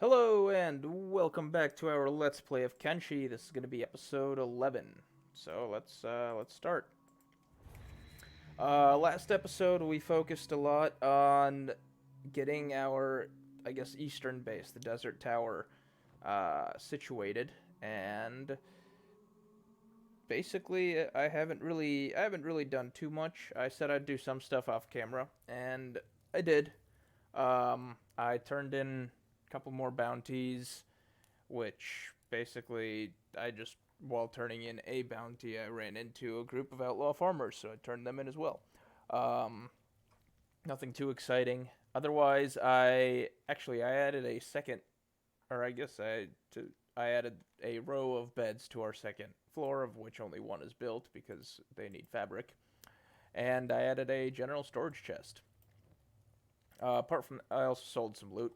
Hello and welcome back to our Let's Play of Kenshi. This is going to be episode 11. So let's start. Last episode we focused a lot on getting our, I guess, eastern base, the desert tower, situated, and basically I haven't really done too much. I said I'd do some stuff off camera, and I did. I turned in a couple more bounties, which basically I just, while turning in a bounty, I ran into a group of outlaw farmers, so I turned them in as well. Um, Nothing too exciting. Otherwise, I added a second, or I guess I added a row of beds to our second floor, of which only one is built because they need fabric, and I added a general storage chest. Apart from, I also sold some loot.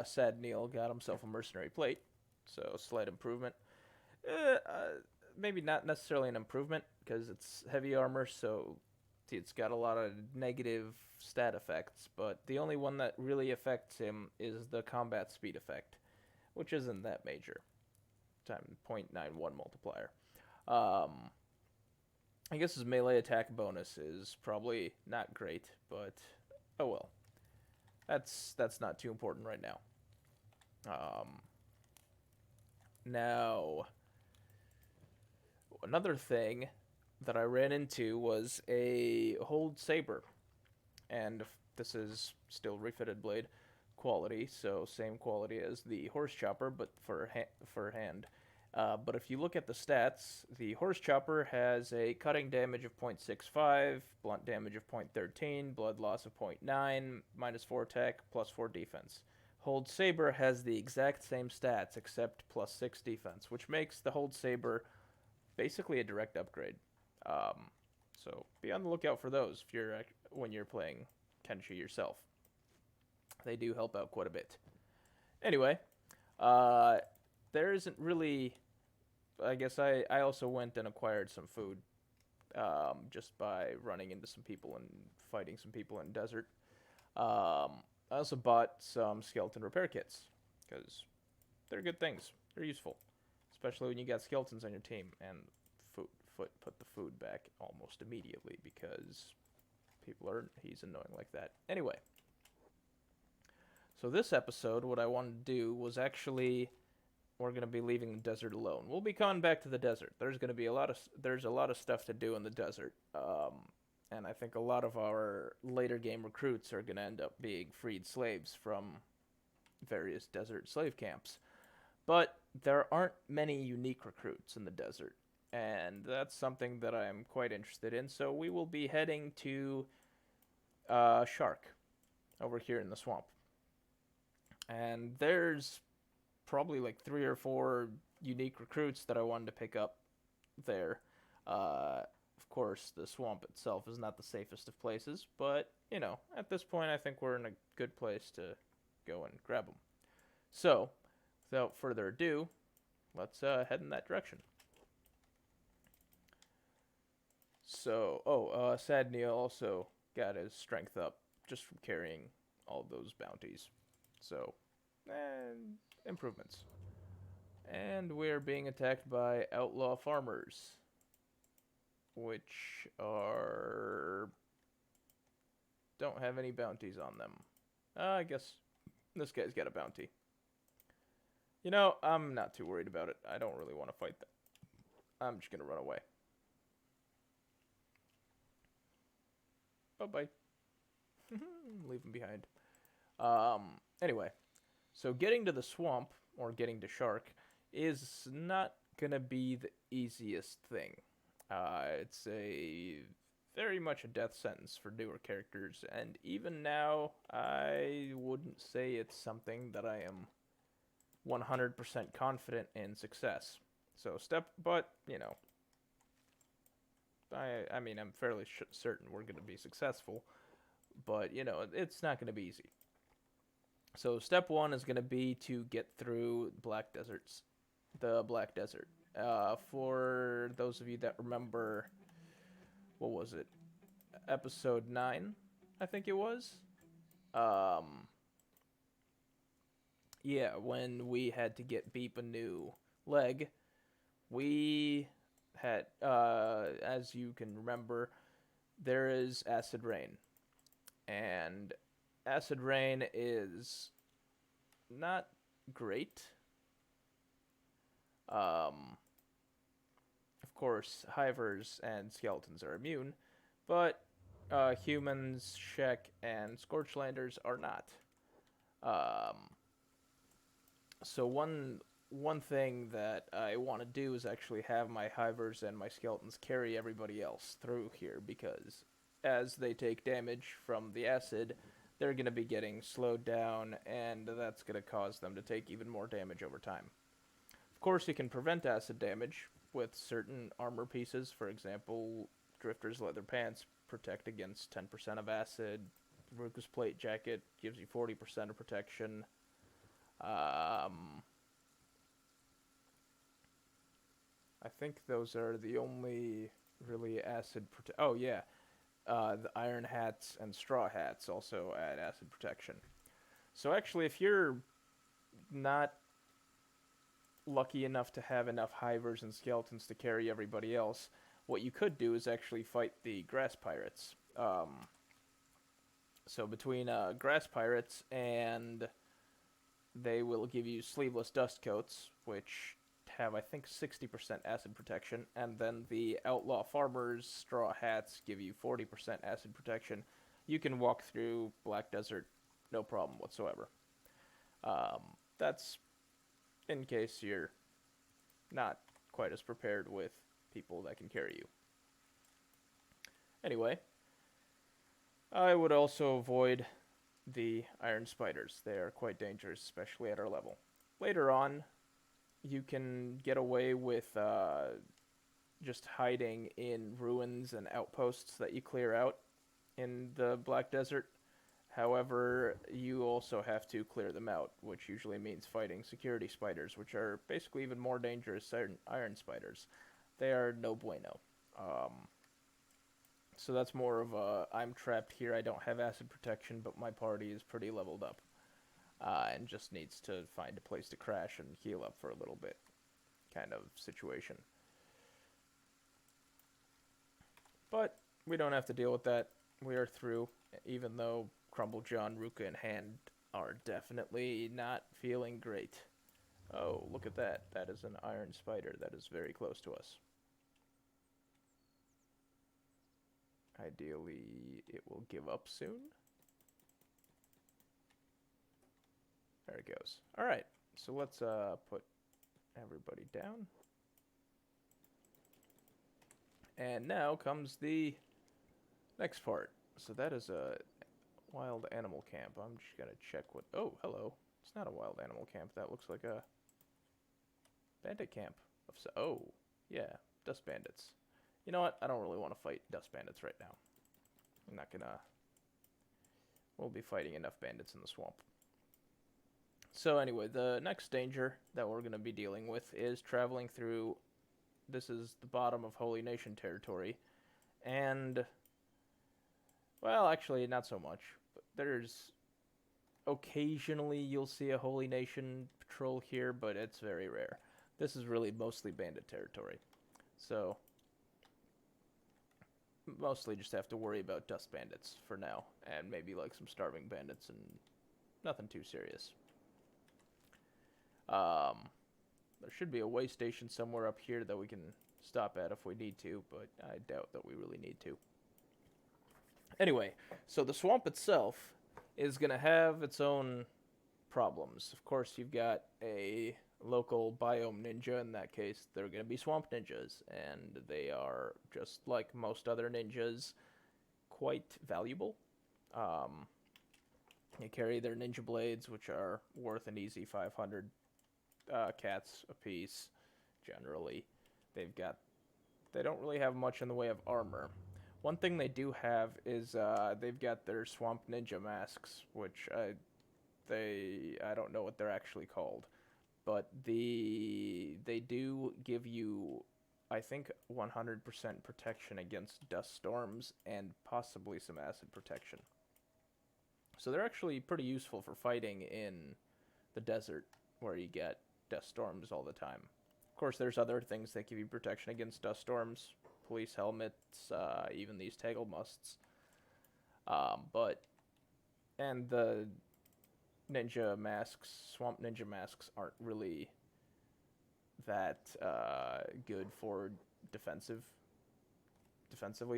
Sad Neil got himself a mercenary plate, so slight improvement. Uh, uh, Maybe not necessarily an improvement because it's heavy armor, so it's got a lot of negative stat effects. But the only one that really affects him is the combat speed effect, which isn't that major. Time 0.91 multiplier. Um, I guess his melee attack bonus is probably not great, but oh well. That's not too important right now. Um, Now, another thing that I ran into was a hold saber, and this is still refitted blade quality, so same quality as the horse chopper, but for hand. But if you look at the stats, the horse chopper has a cutting damage of 0.65, blunt damage of 0.13, blood loss of 0.9, -4 attack, +4 defense. Hold Saber has the exact same stats except +6 defense, which makes the Hold Saber basically a direct upgrade. Um, so be on the lookout for those if you're when you're playing Kenshi yourself. They do help out quite a bit. Anyway, uh, there isn't really. I guess I also went and acquired some food, just by running into some people and fighting some people in the desert. I also bought some skeleton repair kits because they're good things. They're useful, especially when you got skeletons on your team. And Foot put the food back almost immediately because he's annoying like that. Anyway, so this episode, what I wanted to do was actually, we're going to be leaving the desert alone. We'll be coming back to the desert. There's a lot of stuff to do in the desert. And I think a lot of our later game recruits are going to end up being freed slaves from various desert slave camps. But there aren't many unique recruits in the desert, and that's something that I'm quite interested in. So we will be heading to Shark over here in the swamp. And there's probably like 3 or 4 unique recruits that I wanted to pick up there. Of course, the swamp itself is not the safest of places, but, at this point, I think we're in a good place to go and grab them. So, without further ado, let's head in that direction. So, Sad Neil also got his strength up just from carrying all those bounties. So, eh, improvements. And we're being attacked by outlaw farmers, which are don't have any bounties on them. I guess this guy's got a bounty. I'm not too worried about it. I don't really want to fight them. I'm just gonna run away. Bye bye. Leave him behind. Anyway, so getting to the swamp or getting to Shark is not gonna be the easiest thing. It's a very much a death sentence for newer characters, and even now, I wouldn't say it's something that I am 100% confident in success. So but I mean, I'm fairly certain we're going to be successful, but it's not going to be easy. So step one is going to be to get through the Black Desert. For those of you that remember, what was it? Episode 9, I think it was. Um, Yeah, when we had to get Beep a new leg, we had, as you can remember, there is acid rain. And acid rain is not great. Um, of course, hivers and skeletons are immune, but humans, Shek, and Scorchlanders are not. Um, so one thing that I want to do is actually have my hivers and my skeletons carry everybody else through here because as they take damage from the acid, they're going to be getting slowed down, and that's going to cause them to take even more damage over time. Of course, you can prevent acid damage with certain armor pieces. For example, Drifter's leather pants protect against 10% of acid. Ruka's plate jacket gives you 40% of protection. Um, I think those are the only really acid. Oh yeah, the iron hats and straw hats also add acid protection. So actually, if you're not lucky enough to have enough hivers and skeletons to carry everybody else, what you could do is actually fight the grass pirates. So between grass pirates and they will give you sleeveless dust coats, which have I think 60% acid protection, and then the outlaw farmers straw hats give you 40% acid protection. You can walk through Black Desert no problem whatsoever. That's in case you're not quite as prepared with people that can carry you. Anyway, I would also avoid the iron spiders. They are quite dangerous, especially at our level. Later on, you can get away with just hiding in ruins and outposts that you clear out in the Black Desert. However, you also have to clear them out, which usually means fighting security spiders, which are basically even more dangerous than iron spiders. They are no bueno. So that's more of a I'm trapped here, I don't have acid protection, but my party is pretty leveled up. And just needs to find a place to crash and heal up for a little bit kind of situation. But we don't have to deal with that. We are through, even though Crumble John, Ruka, and Hand are definitely not feeling great. Oh, look at that. That is an iron spider that is very close to us. Ideally, it will give up soon. There it goes. Alright, so let's put everybody down. And now comes the next part. So that is a wild animal camp. I'm just gonna check what... Oh, hello. It's not a wild animal camp. That looks like a bandit camp. Oh, yeah, dust bandits. You know what? I don't really want to fight dust bandits right now. I'm not gonna... We'll be fighting enough bandits in the swamp. So anyway, the next danger that we're going to be dealing with is traveling through... This is the bottom of Holy Nation territory. And... Well, actually, not so much. But there's... Occasionally you'll see a Holy Nation patrol here, but it's very rare. This is really mostly bandit territory. So... Mostly just have to worry about dust bandits for now. And maybe like some starving bandits and nothing too serious. There should be a way station somewhere up here that we can stop at if we need to, but I doubt that we really need to. Anyway, so the swamp itself is going to have its own problems. Of course, you've got a local biome ninja. In that case, they're going to be swamp ninjas, and they are, just like most other ninjas, quite valuable. They carry their ninja blades, which are worth an easy 500 cats apiece, generally. They don't really have much in the way of armor. One thing they do have is they've got their swamp ninja masks, which I don't know what they're actually called, but they do give you, I think, 100% protection against dust storms and possibly some acid protection. So they're actually pretty useful for fighting in the desert, where you get dust storms all the time. Of course, there's other things that give you protection against dust storms, police helmets, even these taggle musts. But and the ninja masks, swamp ninja masks, aren't really that good for defensively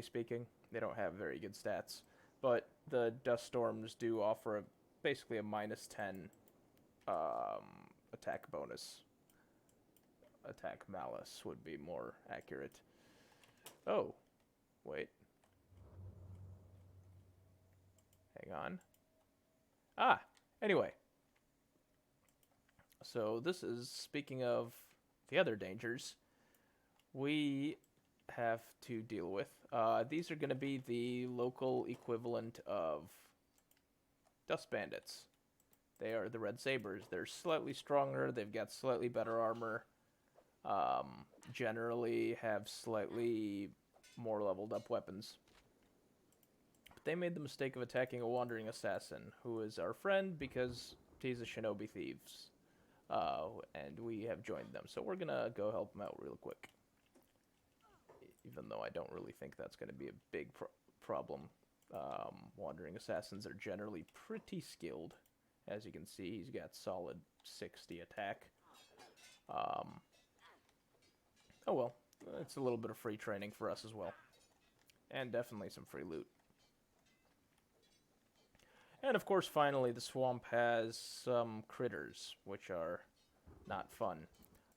speaking. They don't have very good stats, but the dust storms do offer basically a -10 attack bonus. Attack malice would be more accurate. Oh, wait. Hang on. Anyway. So this is, speaking of the other dangers, we have to deal with. These are going to be the local equivalent of dust bandits. They are the red sabers. They're slightly stronger. They've got slightly better armor. Generally have slightly more leveled up weapons. But they made the mistake of attacking a wandering assassin, who is our friend because he's a shinobi thieves. And we have joined them. So we're going to go help them out real quick. Even though I don't really think that's going to be a big problem. Wandering assassins are generally pretty skilled. As you can see, he's got solid 60 attack. Oh well, it's a little bit of free training for us as well. And definitely some free loot. And of course, finally, the swamp has some critters, which are not fun.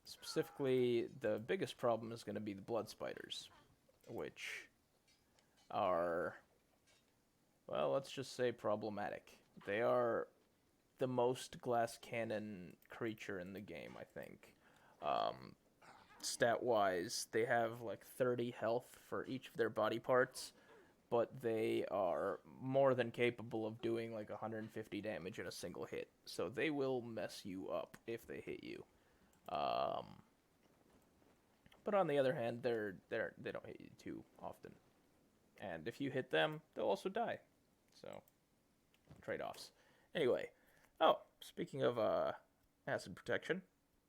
Specifically, the biggest problem is going to be the blood spiders, which are, well, let's just say problematic. They are the most glass cannon creature in the game, I think. Stat-wise, they have like 30 health for each of their body parts, but they are more than capable of doing like 150 damage in a single hit. So they will mess you up if they hit you. But on the other hand, they don't hit you too often. And if you hit them, they'll also die. So, trade-offs. Anyway, speaking of acid protection,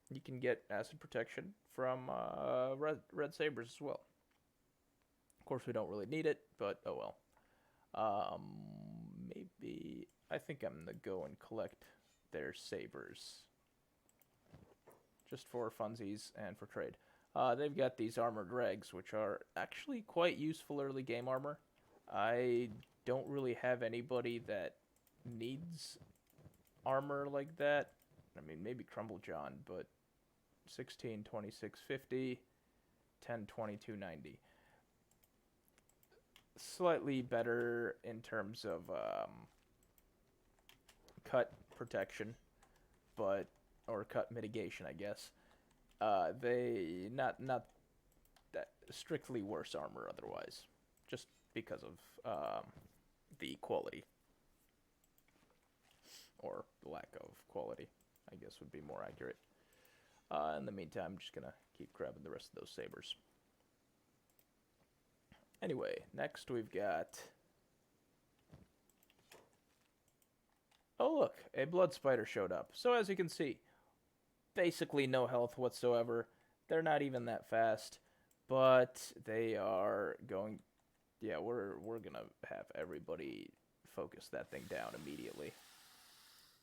you can get acid protection from red sabers as well. Of course, we don't really need it, but oh well. Maybe I think I'm gonna go and collect their sabers, just for funsies and for trade. They've got these armored rags, which are actually quite useful early game armor. I don't really have anybody that needs armor like that. I mean, maybe Crumble John, but 16, 26, 50, 10, 22, 90. Slightly better in terms of cut protection, or cut mitigation, I guess. They not that strictly worse armor otherwise, just because of the quality, or lack of quality, I guess would be more accurate. In the meantime, I'm just gonna keep grabbing the rest of those sabers. Anyway, next we've got, oh look, a blood spider showed up. So as you can see, basically no health whatsoever. They're not even that fast, but they are going, yeah, we're gonna have everybody focus that thing down immediately.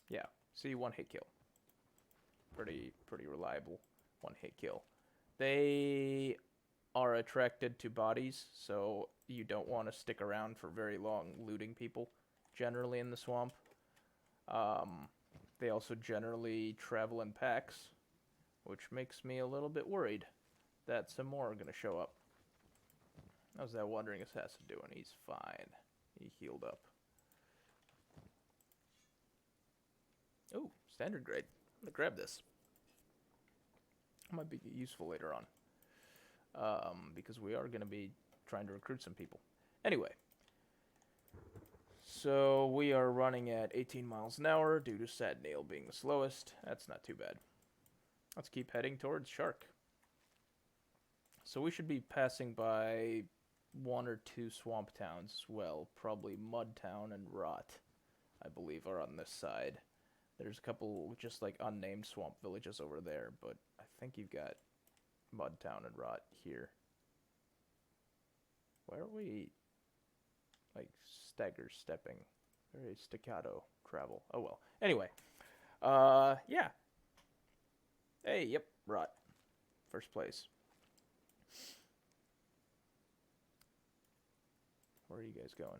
Yeah, see, one hit kill. Pretty reliable one hit kill. They are attracted to bodies, so you don't want to stick around for very long looting people, generally in the swamp. They also generally travel in packs, which makes me a little bit worried that some more are going to show up. How's that wandering assassin doing? He's fine. He healed up. Oh, standard grade. I'm going to grab this. It might be useful later on. Because we are going to be trying to recruit some people. Anyway. So we are running at 18 miles an hour due to Sad Nail being the slowest. That's not too bad. Let's keep heading towards Shark. So we should be passing by one or two swamp towns as well. Probably Mud Town and Rot, I believe, are on this side. There's a couple just like unnamed swamp villages over there, but I think you've got Mudtown and Rot here. Why are we like stagger stepping? Very staccato travel. Oh well. Anyway, yeah. Hey, yep, Rot. First place. Where are you guys going?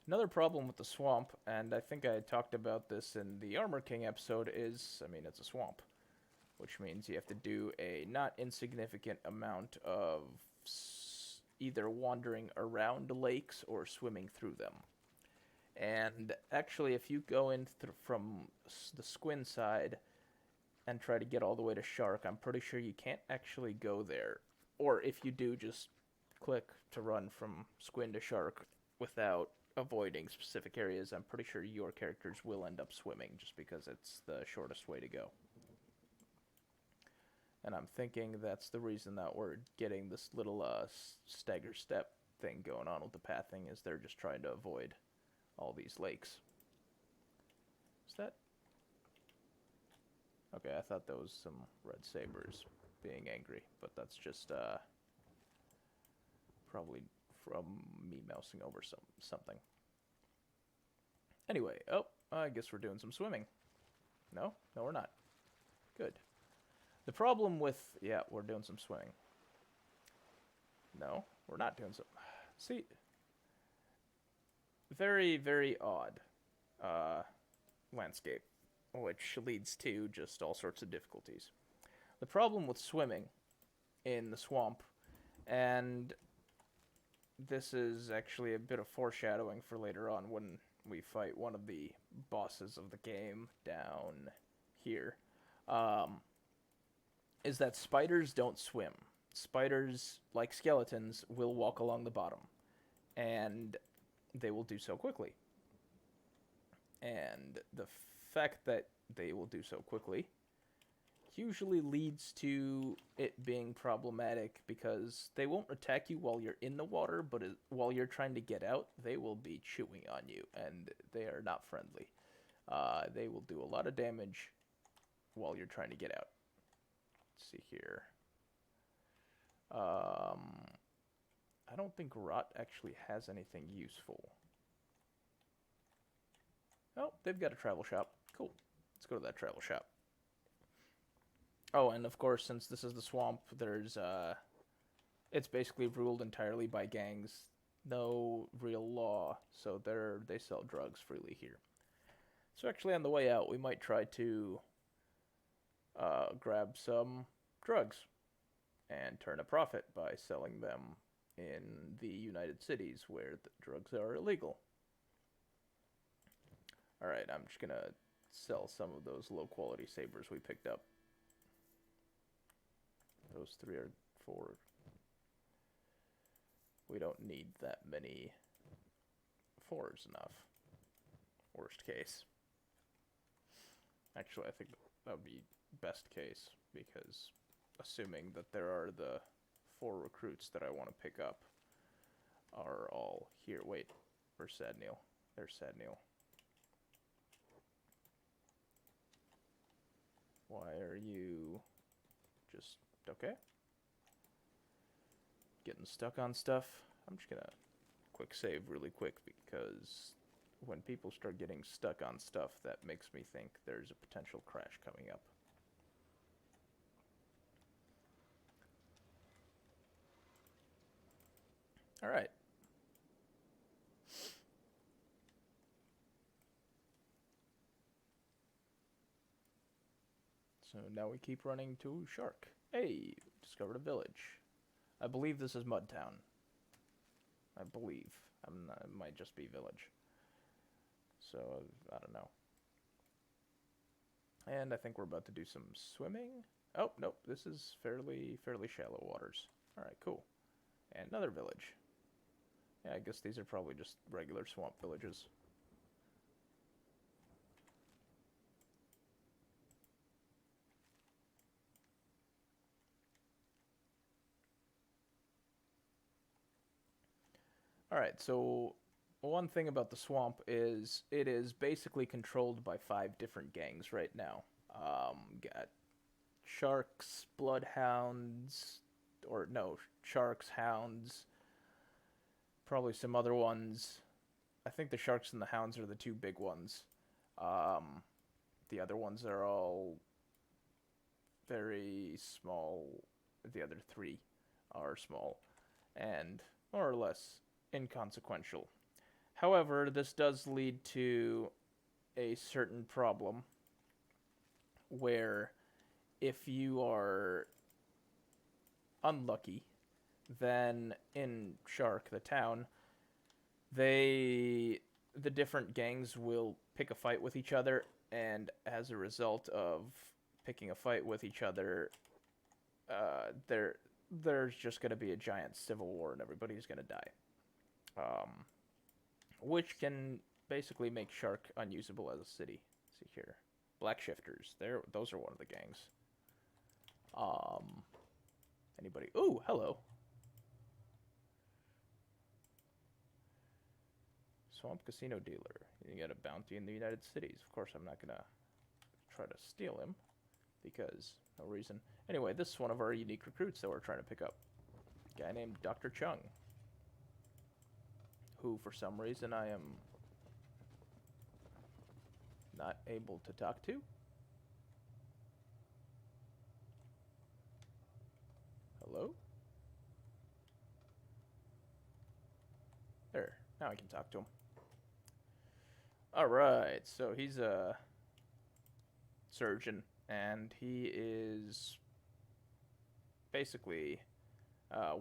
Another problem with the swamp, and I think I talked about this in the Armor King episode, is, I mean, it's a swamp, which means you have to do a not insignificant amount of either wandering around lakes or swimming through them. And actually, if you go in from the Squin side and try to get all the way to Shark, I'm pretty sure you can't actually go there. Or if you do, just click to run from Squin to Shark without avoiding specific areas. I'm pretty sure your characters will end up swimming just because it's the shortest way to go. And I'm thinking that's the reason that we're getting this little stagger step thing going on with the pathing, is they're just trying to avoid all these lakes. Is that... Okay, I thought that was some red sabers being angry, but that's just probably from me mousing over something. Anyway, oh, I guess we're doing some swimming. No, we're not. Good. The problem with... Yeah, we're doing some swimming. No, we're not doing some... See, very, very odd landscape, which leads to just all sorts of difficulties. The problem with swimming in the swamp, and this is actually a bit of foreshadowing for later on when we fight one of the bosses of the game down here, is that spiders don't swim. Spiders, like skeletons, will walk along the bottom, and they will do so quickly. And the fact that they will do so quickly usually leads to it being problematic, because they won't attack you while you're in the water, but while you're trying to get out, they will be chewing on you, and they are not friendly. They will do a lot of damage while you're trying to get out. Let's see here. I don't think Rot actually has anything useful. Oh, they've got a travel shop. Cool. Let's go to that travel shop. Oh, and of course, since this is the swamp, there's, it's basically ruled entirely by gangs. No real law, so they sell drugs freely here. So actually, on the way out, we might try to grab some drugs and turn a profit by selling them in the United Cities, where the drugs are illegal. Alright, I'm just gonna sell some of those low-quality sabers we picked up. Those 3 or 4. We don't need that many 4s enough. Worst case. Actually, I think that would be best case, because assuming that there are the 4 recruits that I want to pick up are all here. Wait, where's Sad Neil? There's Sad Neil. Why are you just... Okay. Getting stuck on stuff. I'm just gonna quick save really quick, because when people start getting stuck on stuff, that makes me think there's a potential crash coming up. Alright. So now we keep running to Shark. Hey, discovered a village. I believe this is Mudtown. I believe. It might just be village. So, I don't know. And I think we're about to do some swimming. Oh, nope, this is fairly shallow waters. Alright, cool. And another village. Yeah, I guess these are probably just regular swamp villages. Alright, so one thing about the swamp is it is basically controlled by 5 different gangs right now. Got sharks, bloodhounds, or no, sharks, hounds, probably some other ones. I think the sharks and the hounds are the 2 big ones. Um, the other ones are all very small. The other 3 are small and more or less inconsequential. However, this does lead to a certain problem where if you are unlucky, then in Shark, the town, the different gangs will pick a fight with each other, and as a result of picking a fight with each other, there's just going to be a giant civil war and everybody's going to die. Um, which can basically make Shark unusable as a city. Let's see here. Black Shifters. Those are one of the gangs. Anybody? Ooh, hello. Swamp Casino Dealer. You get a bounty in the United Cities. Of course, I'm not gonna try to steal him because no reason. Anyway, this is one of our unique recruits that we're trying to pick up. A guy named Dr. Chung, who for some reason I am not able to talk to. Hello? There. Now I can talk to him. Alright, so he's a surgeon, and he is basically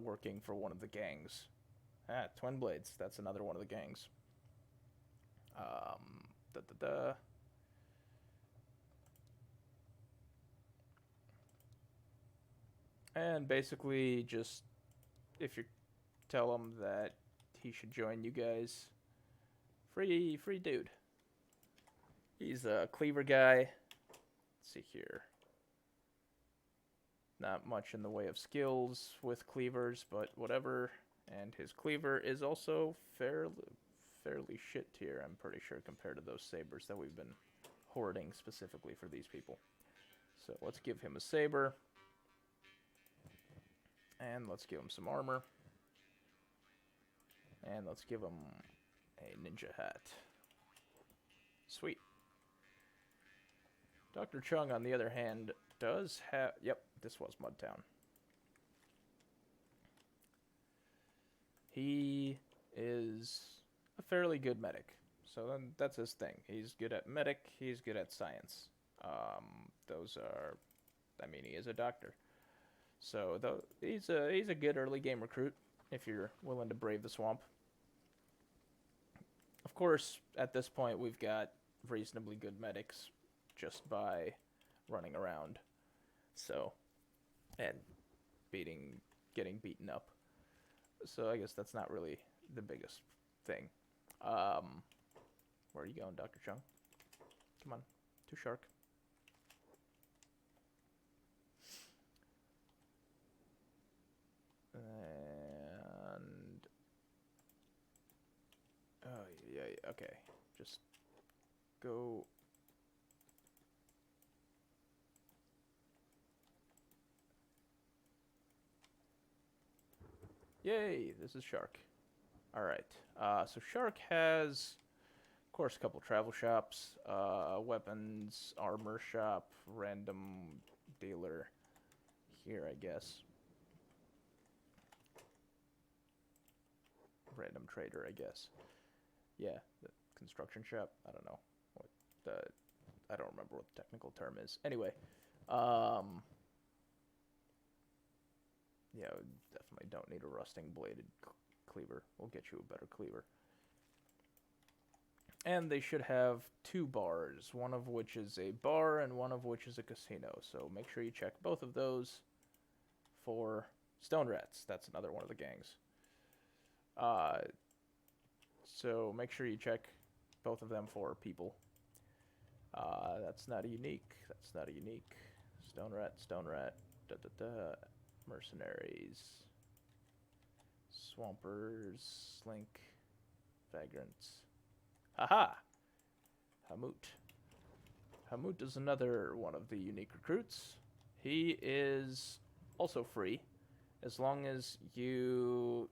working for one of the gangs. Twin Blades, that's another one of the gangs. Da da da. And basically, just if you tell him that he should join you guys, free dude. He's a cleaver guy. Let's see here. Not much in the way of skills with cleavers, but whatever. And his cleaver is also fairly shit tier, I'm pretty sure, compared to those sabers that we've been hoarding specifically for these people. So let's give him a saber. And let's give him some armor. And let's give him a ninja hat. Sweet. Dr. Chung, on the other hand, does have... Yep, this was Mudtown. He is a fairly good medic. So then that's his thing. He's good at medic, he's good at science. Those are... I mean, he is a doctor. So he's a good early game recruit if you're willing to brave the swamp. Of course, at this point, we've got reasonably good medics just by running around. So, and getting beaten up. So I guess that's not really the biggest thing. Where are you going, Dr. Chung? Come on, to Shark. And oh yeah, okay. Just go. Yay! This is Shark. All right. So Shark has, of course, a couple travel shops, weapons, armor shop, random dealer. Here, I guess. Random trader, I guess. Yeah, the construction shop. I don't know what I don't remember what the technical term is. Anyway, yeah, we definitely don't need a rusting bladed cleaver. We'll get you a better cleaver. And they should have 2 bars, one of which is a bar and one of which is a casino. So make sure you check both of those for Stone Rats. That's another one of the gangs. So make sure you check both of them for people. That's not a unique. That's not a unique. Stone Rat. Da da da. Mercenaries. Swampers. Slink. Vagrants. Haha! Hamut. Hamut is another one of the unique recruits. He is also free, as long as you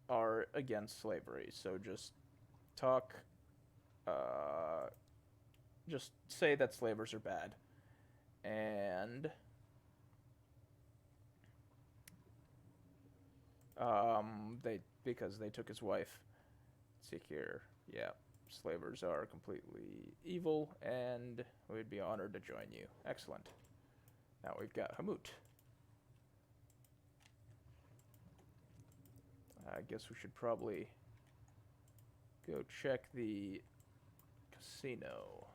are against slavery. So just talk, just say that slavers are bad. And because they took his wife. Let's see here. Yeah, slavers are completely evil, and we'd be honored to join you. Excellent. Now we've got Hamut. I guess we should probably go check the casino.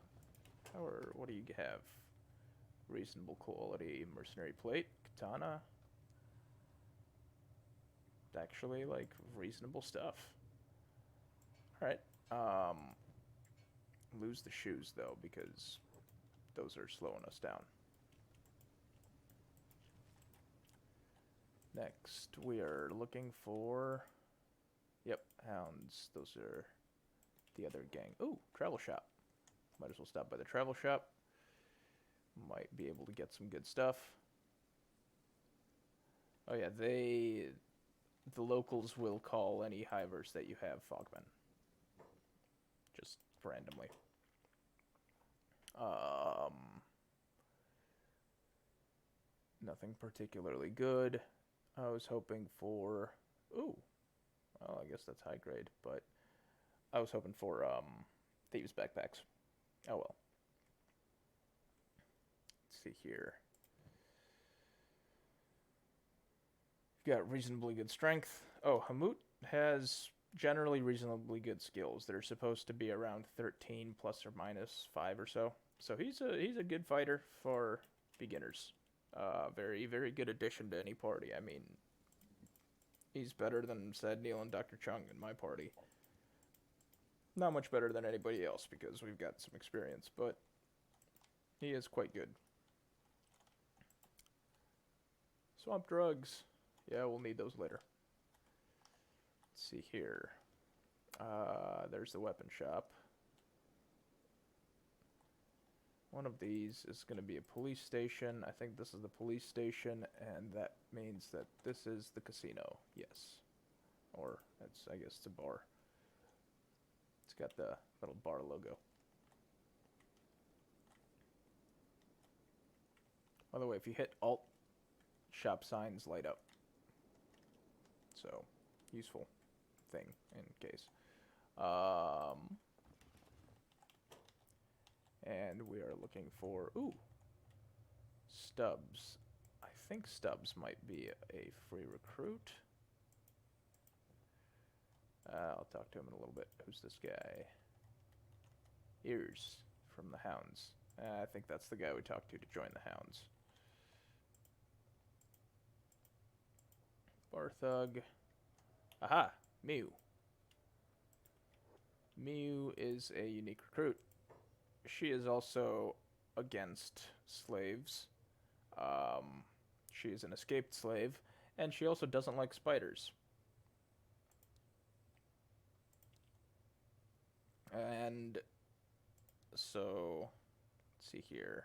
What do you have? Reasonable quality mercenary plate, katana. Actually, like, reasonable stuff. Alright. Lose the shoes, though, because those are slowing us down. Next, we are looking for... Yep, hounds. Those are the other gang. Ooh, travel shop. Might as well stop by the travel shop. Might be able to get some good stuff. Oh yeah, the locals will call any hivers that you have fogmen. Just randomly. Nothing particularly good. I was hoping for... Ooh. Well, I guess that's high grade, but... I was hoping for, thieves' backpacks. Oh well. Let's see here. You've got reasonably good strength. Oh, Hamut has generally reasonably good skills. They're supposed to be around 13 plus or minus 5 or so. So he's a good fighter for beginners. Very, very good addition to any party. I mean, he's better than Sad Neil and Dr. Chung in my party. Not much better than anybody else because we've got some experience, but he is quite good. Swamp drugs. Yeah, we'll need those later. Let's see here. There's the weapon shop. One of these is going to be a police station. I think this is the police station, and that means that this is the casino. Yes. Or, I guess it's a bar. It's got the little bar logo. By the way, if you hit Alt, shop signs light up. So, useful thing in case. And we are looking for, ooh, Stubbs. I think Stubbs might be a free recruit. I'll talk to him in a little bit. Who's this guy? Ears from the Hounds. I think that's the guy we talked to join the Hounds. Barthug. Aha! Mew. Mew is a unique recruit. She is also against slaves. She is an escaped slave, and she also doesn't like spiders. And so, let's see here.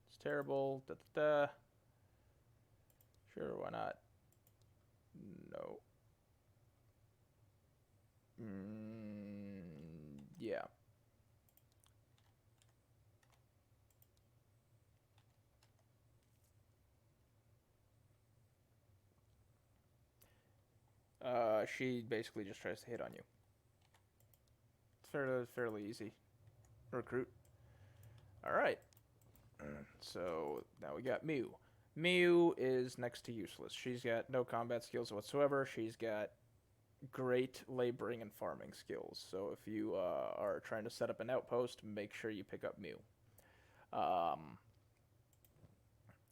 It's terrible. Da, da, da. Sure, why not? No. Yeah. She basically just tries to hit on you. It's fairly easy. Recruit. Alright. So, now we got Mew. Mew is next to useless. She's got no combat skills whatsoever. She's got great laboring and farming skills. So if you are trying to set up an outpost, make sure you pick up Mew.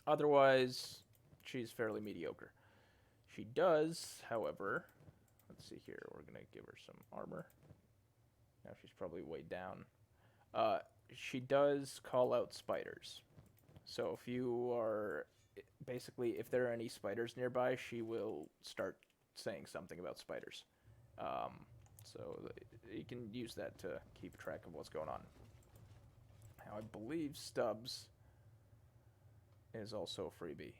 Otherwise, she's fairly mediocre. She does, however, let's see here, we're going to give her some armor. Now she's probably way down. She does call out spiders. So if you are, basically, if there are any spiders nearby, she will start saying something about spiders. So you can use that to keep track of what's going on. Now, I believe Stubbs is also a freebie.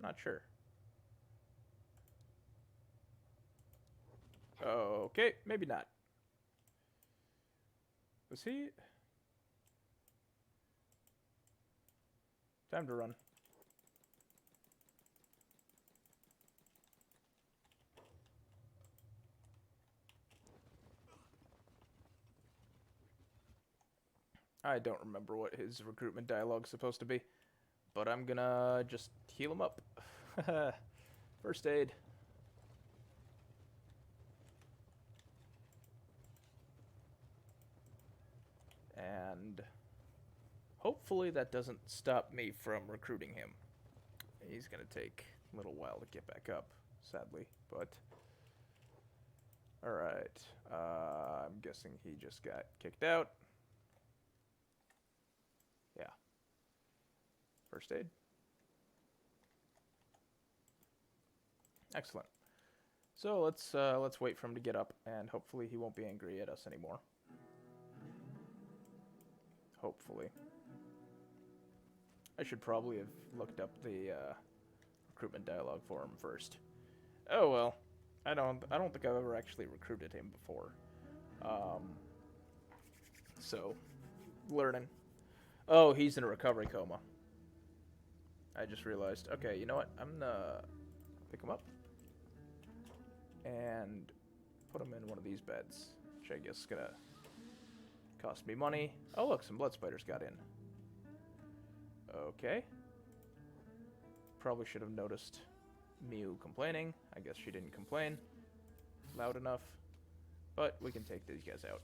Not sure. Okay, maybe not. Was he? Time to run. I don't remember what his recruitment dialogue's supposed to be, but I'm gonna just heal him up. First aid. And hopefully that doesn't stop me from recruiting him. He's gonna take a little while to get back up, sadly, but... Alright, I'm guessing he just got kicked out. Yeah. First aid. Excellent. So let's wait for him to get up, and hopefully he won't be angry at us anymore. Hopefully. I should probably have looked up the recruitment dialogue for him first. Oh well. I don't think I've ever actually recruited him before. So learning. Oh, he's in a recovery coma. I just realized. Okay, you know what? I'm gonna pick him up and put him in one of these beds, which I guess is gonna cost me money. Oh look, some blood spiders got in. Okay. Probably should have noticed Mew complaining. I guess she didn't complain loud enough. But we can take these guys out.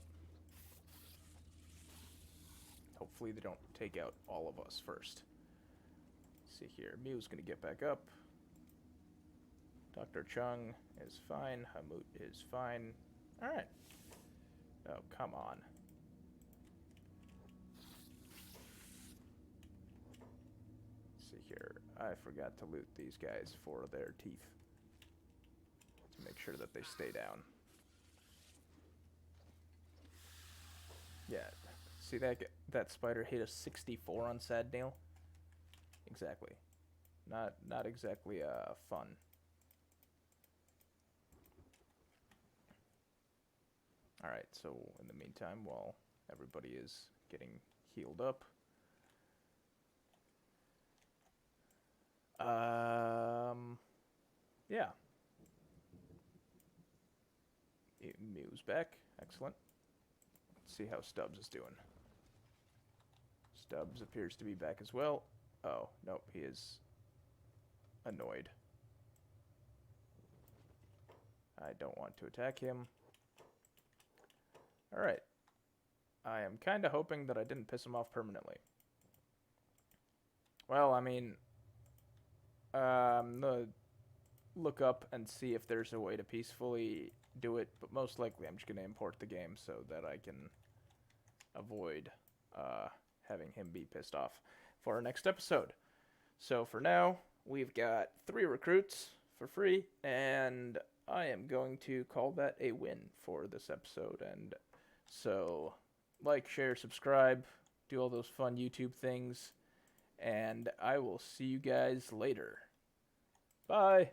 Hopefully they don't take out all of us first. Let's see here. Mew's gonna get back up. Dr. Chung is fine. Hamut is fine. Alright. Oh, come on. Let's see here. I forgot to loot these guys for their teeth. To make sure that they stay down. Yeah. See that spider hit a 64 on Sad Nail? Exactly. Not exactly fun. Alright, so in the meantime, while everybody is getting healed up, yeah. Mew's back. Excellent. Let's see how Stubbs is doing. Stubbs appears to be back as well. Oh, nope, he is annoyed. I don't want to attack him. Alright. I am kind of hoping that I didn't piss him off permanently. Well, I mean, I'm gonna look up and see if there's a way to peacefully do it, but most likely I'm just going to import the game so that I can avoid having him be pissed off for our next episode. So for now, we've got 3 recruits for free, and I am going to call that a win for this episode. And so, like, share, subscribe, do all those fun YouTube things, and I will see you guys later. Bye!